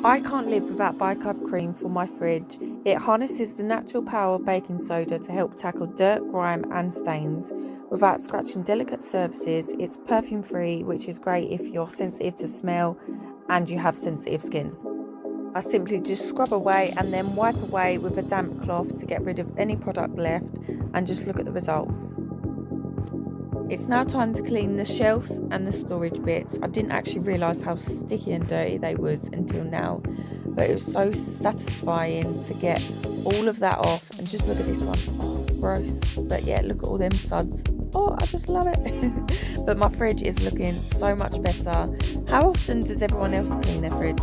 I can't live without Bicarb Cream for my fridge. It harnesses the natural power of baking soda to help tackle dirt, grime and stains without scratching delicate surfaces. It's perfume free, which is great if you're sensitive to smell and you have sensitive skin. I simply just scrub away and then wipe away with a damp cloth to get rid of any product left and just look at the results. It's now time to clean the shelves and the storage bits. I didn't actually realise how sticky and dirty they was until now, but it was so satisfying to get all of that off. And just look at this one. Oh, gross. But yeah, look at all them suds. Oh, I just love it. But my fridge is looking so much better. How often does everyone else clean their fridge?